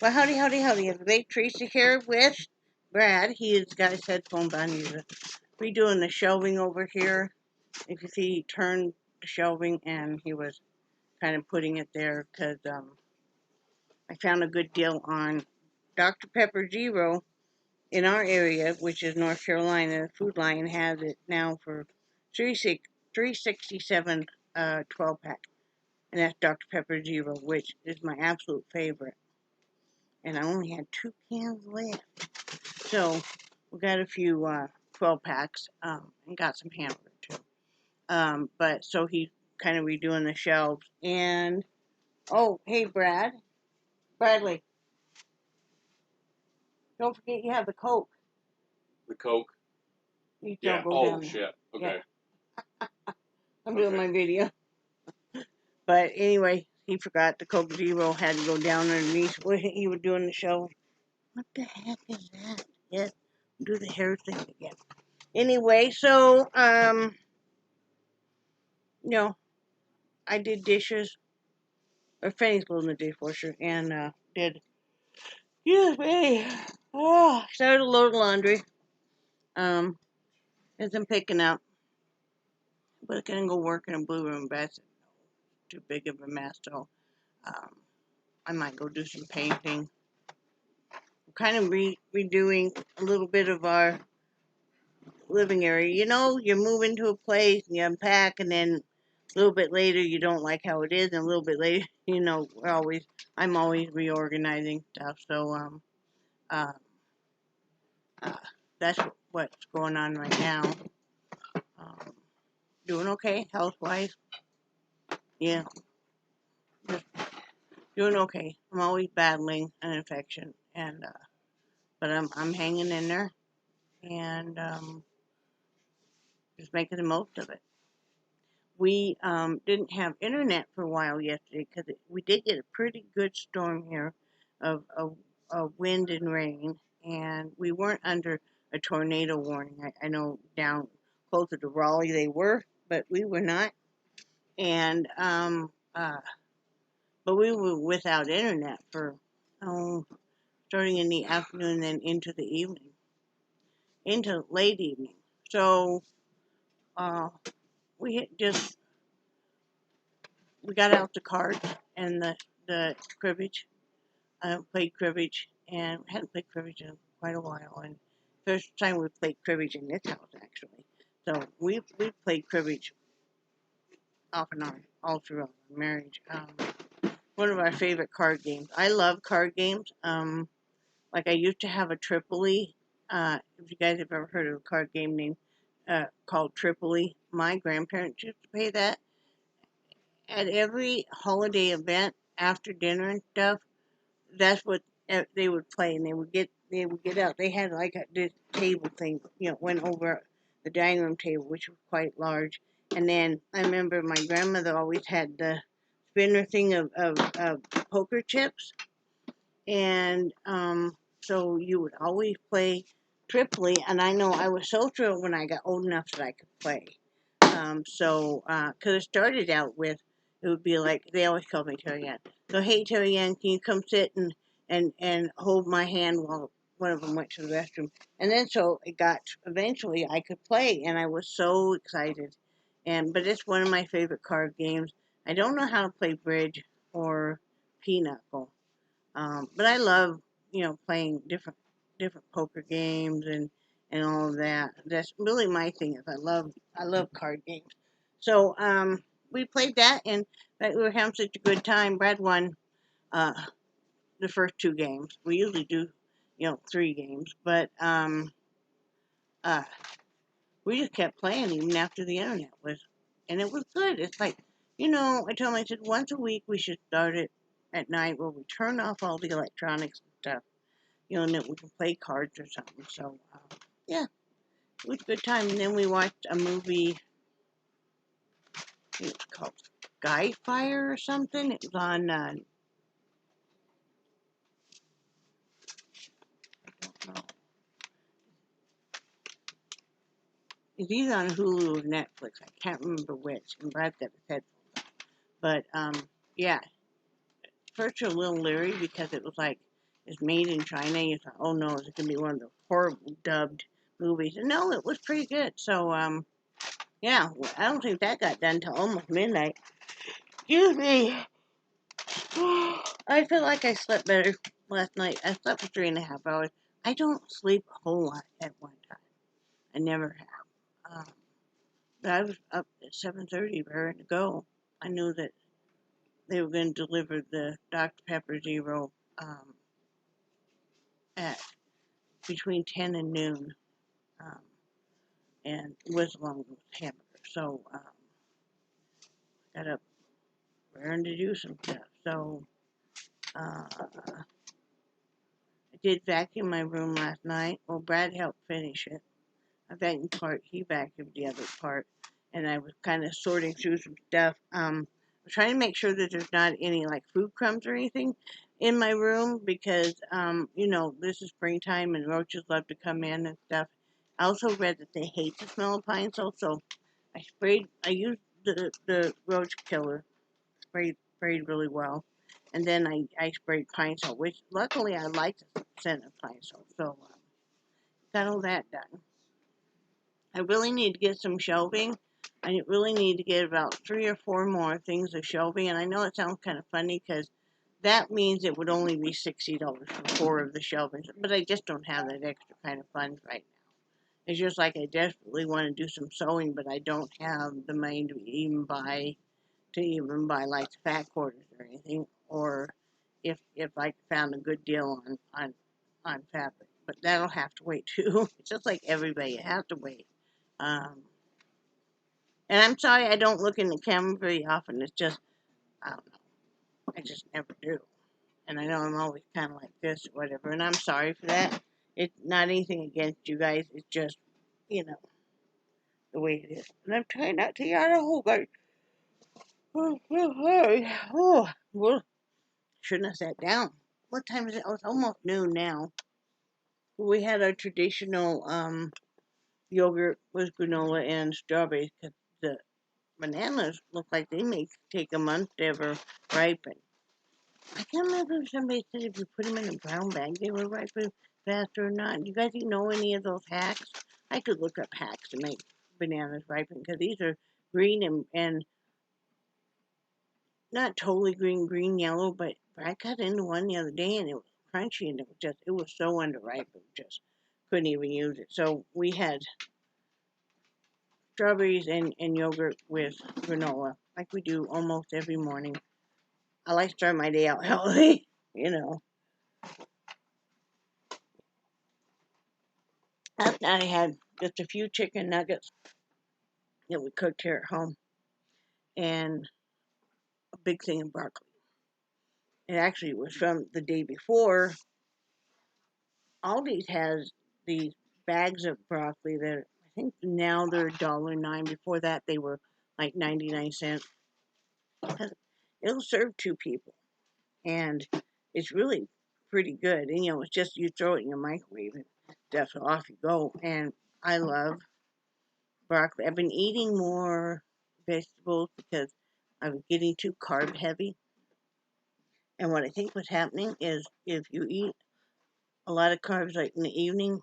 Well, howdy, howdy, howdy. It's Big Teresa here with Brad. He's got his headphones on. He's redoing the shelving over here. If you see, he turned the shelving and he was kind of putting it there because I found a good deal on Dr. Pepper Zero in our area, which is North Carolina. Food Lion has it now for $3.67 12 pack. And that's Dr. Pepper Zero, which is my absolute favorite. And I only had 2 cans left. So we got a few 12 packs and got some hamburger too. But so he's kind of redoing the shelves. And oh, hey Bradley, don't forget you have the Coke. The Coke? You Yeah. go Oh, down there. shit. Okay. Yeah. I'm doing my video. But anyway, he forgot the Coke Zero had to go down underneath where he was doing the shelves. What the heck is that? Yeah, do the hair thing again. Anyway, so, I did dishes, or Fanny's loading the dishwasher, and, excuse me, started a load of laundry, as I'm picking up, but I can go work in a blue room, but that's too big of a mess, so, I might go do some painting. I'm kind of redoing a little bit of our living area. You know, you move into a place and you unpack, and then a little bit later you don't like how it is, and a little bit later, I'm always reorganizing stuff. So uh, that's what's going on right now. Um, Doing okay health wise. Yeah, just doing okay. I'm always battling an infection, and but I'm hanging in there, and just making the most of it. We didn't have internet for a while yesterday because we did get a pretty good storm here of wind and rain, and we weren't under a tornado warning. I know down closer to Raleigh they were, but we were not. And but we were without internet for starting in the afternoon, then into the evening, into late evening. So uh, we just we got out the cards and the cribbage. I played cribbage and hadn't played cribbage in quite a while. And first time we played cribbage in this house actually. So we played cribbage off and on all throughout our marriage. One of our favorite card games. I love card games. Like I used to have a Tripoli. If you guys have ever heard of a card game named called Tripoli, my grandparents used to play that at every holiday event after dinner and stuff. That's what they would play, and they would get out. They had like this table thing, went over the dining room table, which was quite large. And then I remember my grandmother always had the spinner thing of poker chips, and so you would always play Tripoli. And I know I was so thrilled when I got old enough that I could play. Because it started out with, it would be like, they always called me Terry Ann. So, hey, Terry Ann, can you come sit and hold my hand while one of them went to the restroom? And then so it got, eventually I could play, and I was so excited. But it's one of my favorite card games. I don't know how to play bridge or pinochle. But I love, playing different poker games and all of that. That's really my thing. Is I love card games. So we played that, and we were having such a good time. Brad won uh, the first 2 games. We usually do 3 games, but uh, we just kept playing even after the internet was, and it was good. It's like, I told him, I said once a week we should start it at night where we turn off all the electronics and stuff, and then we can play cards or something. So yeah. It was a good time. And then we watched a movie, I think it was called Sky Fire or something. It was on, I don't know. It's either on Hulu or Netflix. I can't remember which. And Brad's got his headphones on. But, yeah. First you're a little leery because it was like, is made in China. You thought, oh no, it's gonna be one of the horrible dubbed movies. And no, it was pretty good. So yeah, I don't think that got done till almost midnight. Excuse me. I feel like I slept better last night. I slept for 3.5 hours. I don't sleep a whole lot at one time. I never have. But I was up at 7:30, raring to go. I knew that they were going to deliver the Dr. Pepper Zero at between 10 and noon, um, and was along with hamburger. So got up raring to do some stuff. So I did vacuum my room last night. Well, Brad helped finish it. I vacuumed part, he vacuumed the other part, and I was kind of sorting through some stuff. I'm trying to make sure that there's not any like food crumbs or anything in my room because, this is springtime and roaches love to come in and stuff. I also read that they hate the smell of pine sol, so I used the roach killer, sprayed really well, and then I sprayed pine sol, which luckily I like the scent of pine sol, so got all that done. I really need to get some shelving. I really need to get about 3 or 4 more things of shelving. And I know it sounds kind of funny because that means it would only be $60 for 4 of the shelvings. But I just don't have that extra kind of funds right now. It's just like I desperately want to do some sewing, but I don't have the money to even buy like the fat quarters or anything. Or if I found a good deal on fabric. But that'll have to wait too. It's just like everybody, it has to wait. Um, and I'm sorry I don't look in the camera very often. It's just, I don't know. I just never do. And I know I'm always kind of like this or whatever. And I'm sorry for that. It's not anything against you guys. It's just, the way it is. And I'm trying not to yawn a whole bunch. Oh, well, shouldn't have sat down. What time is it? Oh, it's almost noon now. We had our traditional yogurt with granola and strawberries because the bananas look like they may take a month to ever ripen. I can't remember if somebody said if you put them in a brown bag they were ripen faster or not. Do you guys know any of those hacks? I could look up hacks to make bananas ripen because these are green and not totally green, yellow, but I cut into one the other day and it was crunchy and it was so underripe, just couldn't even use it. So we had strawberries and yogurt with granola, like we do almost every morning. I like to start my day out healthy, Last night I had just a few chicken nuggets that we cooked here at home and a big thing of broccoli. It actually was from the day before. Aldi's has these bags of broccoli that I think now they're $1.09. Before that they were like 99 cents. It'll serve 2 people. And it's really pretty good. And it's just you throw it in your microwave and stuff, so off you go. And I love broccoli. I've been eating more vegetables because I'm getting too carb heavy. And what I think what's happening is if you eat a lot of carbs like in the evening,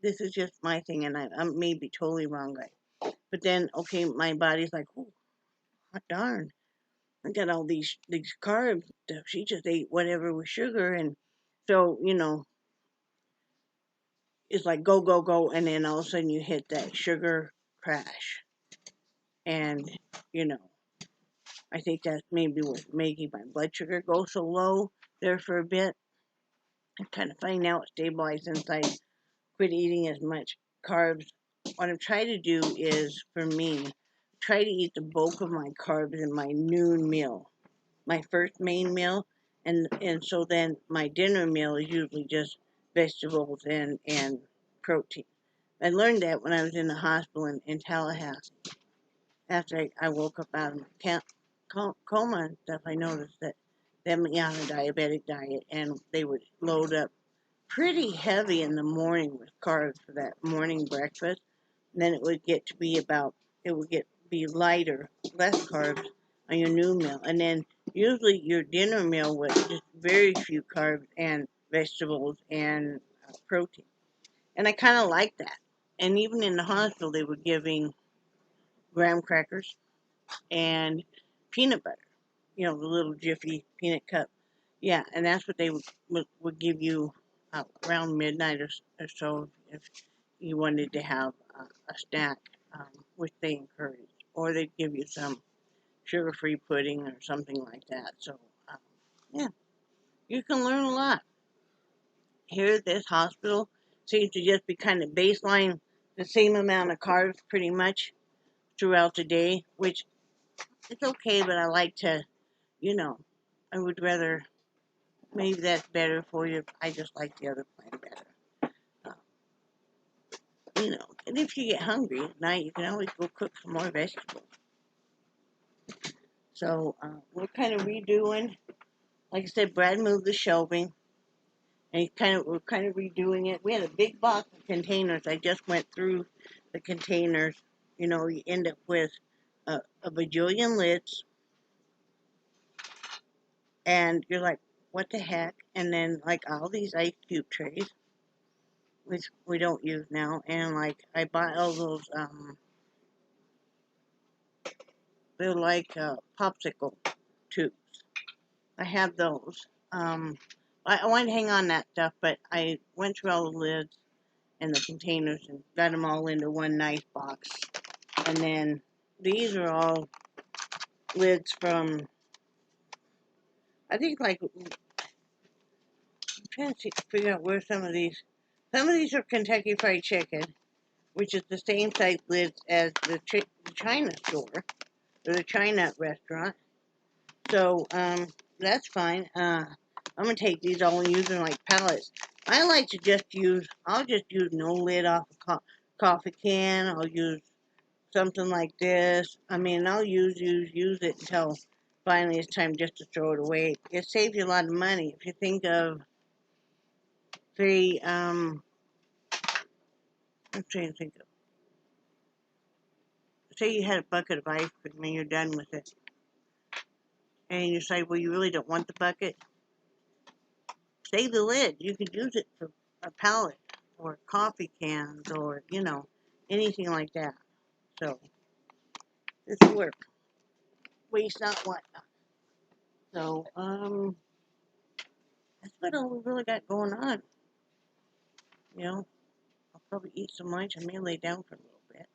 this is just my thing, and I may be totally wrong, guys. But then, okay, my body's like, oh, hot darn, I got all these carbs stuff. She just ate whatever with sugar, and so it's like go go go, and then all of a sudden you hit that sugar crash, and you know I think that's maybe what's making my blood sugar go so low there for a bit. I'm kind of finding out it's stabilized since I quit eating as much carbs. What I'm trying to do is, for me, try to eat the bulk of my carbs in my noon meal, my first main meal, and so then my dinner meal is usually just vegetables and protein. I learned that when I was in the hospital in Tallahassee. After I woke up out of my coma and stuff, I noticed that them on a diabetic diet, and they would load up pretty heavy in the morning with carbs for that morning breakfast. And then it would get to be be lighter, less carbs on your noon meal. And then usually your dinner meal was just very few carbs and vegetables and protein. And I kind of like that. And even in the hospital, they were giving graham crackers and peanut butter. You know, the little Jiffy peanut cup. Yeah, and that's what they would give you around midnight or so if you wanted to have a snack, which they encouraged. Or they'd give you some sugar-free pudding or something like that. So, um, yeah, you can learn a lot. Here at this hospital seems to just be kind of baseline the same amount of carbs pretty much throughout the day, which is okay, but I like to, you know, I would rather, maybe that's better for you. I just like the other plan better. You know, and if you get hungry at night, you can always go cook some more vegetables. So we're kind of redoing, like I said, Brad moved the shelving, and we're kind of redoing it. We had a big box of containers. I just went through the containers. You know, you end up with a bajillion lids, and you're like, what the heck? And then like all these ice cube trays, which we don't use now, and like I bought all those they're like popsicle tubes. I have those. I wanted to hang on that stuff, but I went through all the lids and the containers and got them all into one nice box. And then these are all lids from, I think, like, I'm trying to figure out where some of these are Kentucky Fried Chicken, which is the same size lids as the China store, or the China restaurant. So, that's fine. I'm going to take these all and use them like pallets. I like to I'll just use no lid off a coffee can. I'll use something like this. I mean, I'll use it until finally it's time just to throw it away. It saves you a lot of money. If you think of, say, I'm trying to think of, say you had a bucket of ice cream and you're done with it. And you say, well, you really don't want the bucket. Save the lid. You could use it for a pallet or coffee cans or, you know, anything like that. So, this works. Waste not, want not. So, that's what all we really got going on. You know, I'll probably eat some lunch. I may lay down for a little bit.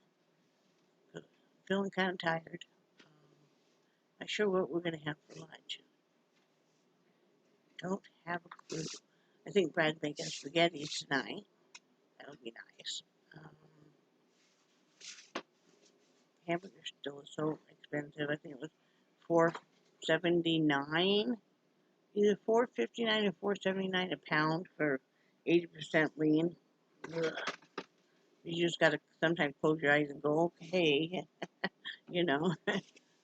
I'm feeling kind of tired. Not sure what we're going to have for lunch. Don't have a clue. I think Brad's making spaghetti tonight. That would be nice. Hamburgers still so expensive. I think it was $4.79, either $4.59 or $4.79 a pound for 80% lean. Ugh. You just gotta sometimes close your eyes and go, okay, you know.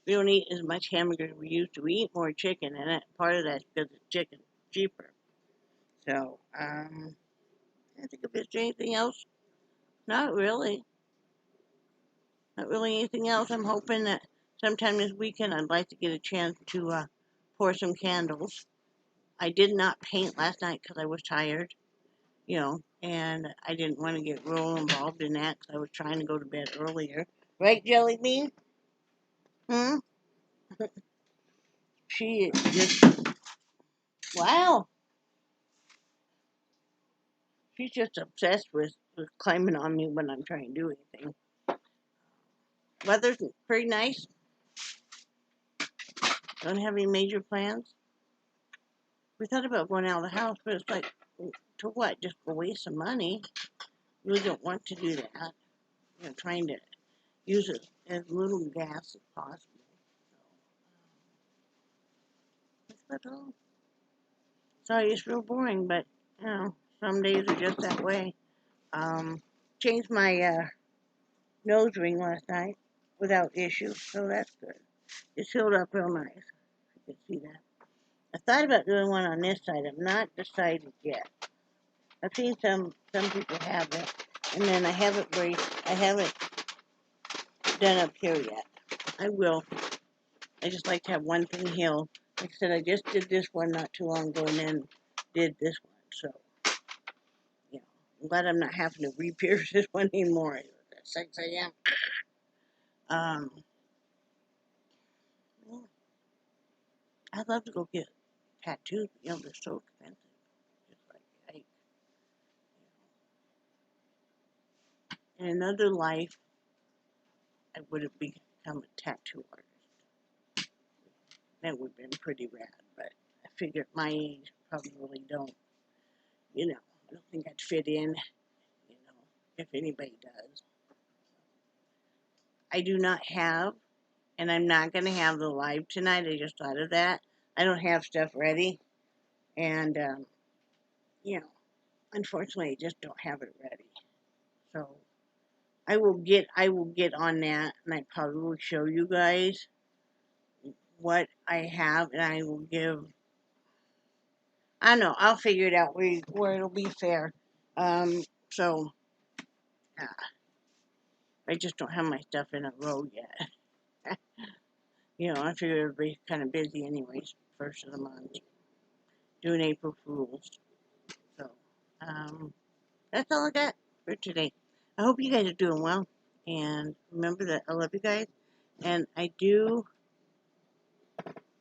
We don't eat as much hamburger as we used to. We eat more chicken, and part of that's because the chicken's cheaper. So, I think if there's anything else, not really. Not really anything else. I'm hoping that sometime this weekend I'd like to get a chance to pour some candles. I did not paint last night because I was tired, you know, and I didn't want to get real involved in that because I was trying to go to bed earlier. Right, Jellybean? Hmm? She is just, wow. She's just obsessed with climbing on me when I'm trying to do anything. Weather's pretty nice. Don't have any major plans. We thought about going out of the house, but it's like, to what? Just go waste some money. Really don't want to do that. You know, trying to use as little gas as possible. So, that's about all. Sorry, it's real boring, but you know, some days are just that way. Changed my nose ring last night without issue, so that's good. It's healed up real nice. You can see that. I thought about doing one on this side. I'm not decided yet. I've seen some people have it, and then I haven't done up here yet. I will. I just like to have one thing healed. Like I said, I just did this one not too long ago, and then did this one. So, you know, I'm glad I'm not having to re-pierce this one anymore. At 6 a.m. Yeah, I'd love to go get tattoos. You know, they're so expensive. Just like, in another life, I would have become a tattoo artist. That would have been pretty rad, but I figure at my age, probably really don't, you know, I don't think I'd fit in, you know, if anybody does. I do not have, and I'm not going to have the live tonight. I just thought of that. I don't have stuff ready, and, you know, unfortunately, I just don't have it ready. So I will get on that, and I probably will show you guys what I have, and I will give. I don't know. I'll figure it out where it'll be fair. So uh, I just don't have my stuff in a row yet. You know, I figure everybody's kind of busy anyways, first of the month, doing April Fools. So that's all I got for today. I hope you guys are doing well, and remember that I love you guys, and I do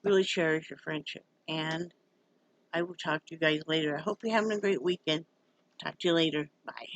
really cherish your friendship. And I will talk to you guys later. I hope you're having a great weekend. Talk to you later. Bye.